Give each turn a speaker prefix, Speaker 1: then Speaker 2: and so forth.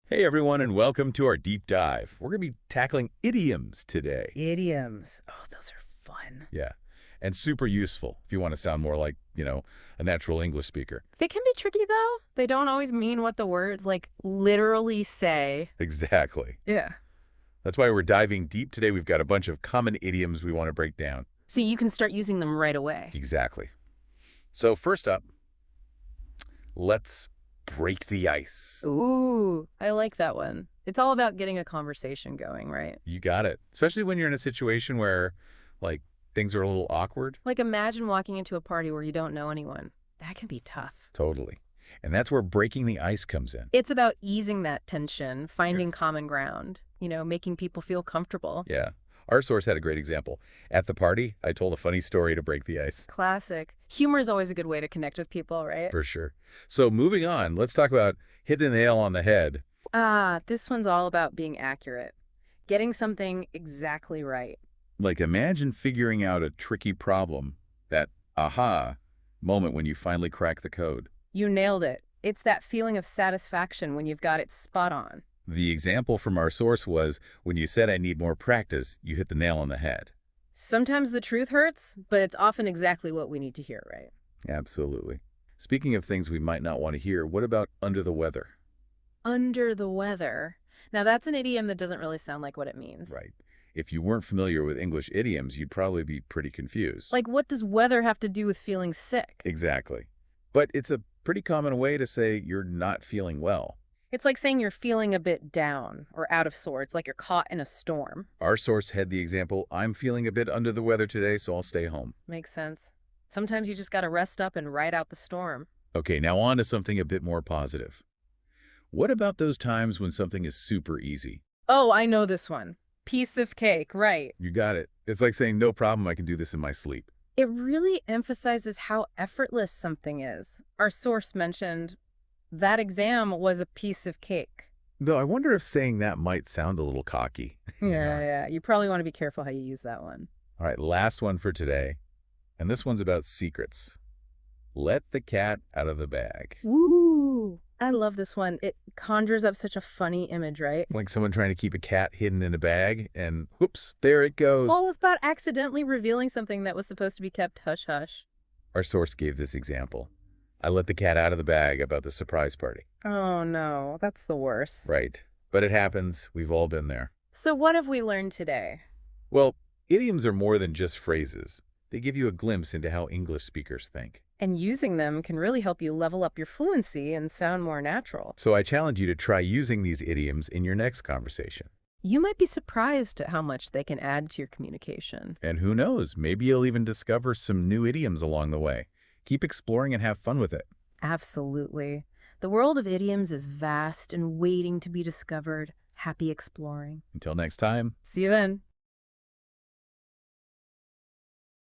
Speaker 1: Hey everyone, and welcome to our deep dive. We're going to be tackling idioms today.
Speaker 2: Idioms. Oh, those are fun.
Speaker 1: Yeah, and super useful if you want to sound more like, a natural English speaker.
Speaker 2: They can be tricky, though. They don't always mean what the words, literally say.
Speaker 1: Exactly.
Speaker 2: Yeah.
Speaker 1: That's why we're diving deep today. We've got a bunch of common idioms we want to break down.
Speaker 2: So you can start using them right away.
Speaker 1: Exactly. So first up, let's break the ice.
Speaker 2: Ooh, I like that one. It's all about getting a conversation going, right?
Speaker 1: You got it. Especially when you're in a situation where, like, things are a little awkward.
Speaker 2: Like, imagine walking into a party where you don't know anyone. That can be tough.
Speaker 1: Totally. And that's where breaking the ice comes in.
Speaker 2: It's about easing that tension, finding common ground, making people feel comfortable.
Speaker 1: Yeah. Our source had a great example. At the party, I told a funny story to break the ice.
Speaker 2: Classic. Humor is always a good way to connect with people, right?
Speaker 1: For sure. So moving on, let's talk about hit the nail on the head.
Speaker 2: This one's all about being accurate. Getting something exactly right.
Speaker 1: Like imagine figuring out a tricky problem, that aha moment when you finally crack the code.
Speaker 2: You nailed it. It's that feeling of satisfaction when you've got it spot on.
Speaker 1: The example from our source was when you said I need more practice, you hit the nail on the head.
Speaker 2: Sometimes the truth hurts, but it's often exactly what we need to hear, right?
Speaker 1: Absolutely. Speaking of things we might not want to hear, what about under the weather?
Speaker 2: Under the weather. Now, that's an idiom that doesn't really sound like what it means.
Speaker 1: Right. If you weren't familiar with English idioms, you'd probably be pretty confused.
Speaker 2: Like, what does weather have to do with feeling sick?
Speaker 1: Exactly. But it's a pretty common way to say you're not feeling well.
Speaker 2: It's like saying you're feeling a bit down or out of sorts, like you're caught in a storm.
Speaker 1: Our source had the example, I'm feeling a bit under the weather today, so I'll stay home.
Speaker 2: Makes sense. Sometimes you just gotta rest up and ride out the storm.
Speaker 1: Okay, now on to something a bit more positive. What about those times when something is super easy?
Speaker 2: Oh, I know this one. Piece of cake, right.
Speaker 1: You got it. It's like saying, no problem, I can do this in my sleep.
Speaker 2: It really emphasizes how effortless something is. Our source mentioned that exam was a piece of cake.
Speaker 1: Though I wonder if saying that might sound a little cocky.
Speaker 2: Yeah. You probably want to be careful how you use that one.
Speaker 1: All right, last one for today. And this one's about secrets. Let the cat out of the bag.
Speaker 2: Woo! I love this one. It conjures up such a funny image, right?
Speaker 1: Like someone trying to keep a cat hidden in a bag, and whoops, there it goes.
Speaker 2: All about accidentally revealing something that was supposed to be kept hush-hush.
Speaker 1: Our source gave this example. I let the cat out of the bag about the surprise party.
Speaker 2: Oh no, that's the worst.
Speaker 1: Right. But it happens. We've all been there.
Speaker 2: So what have we learned today?
Speaker 1: Well, idioms are more than just phrases. They give you a glimpse into how English speakers think.
Speaker 2: And using them can really help you level up your fluency and sound more natural.
Speaker 1: So I challenge you to try using these idioms in your next conversation.
Speaker 2: You might be surprised at how much they can add to your communication.
Speaker 1: And who knows, maybe you'll even discover some new idioms along the way. Keep exploring and have fun with it.
Speaker 2: Absolutely. The world of idioms is vast and waiting to be discovered. Happy exploring.
Speaker 1: Until next time.
Speaker 2: See you then.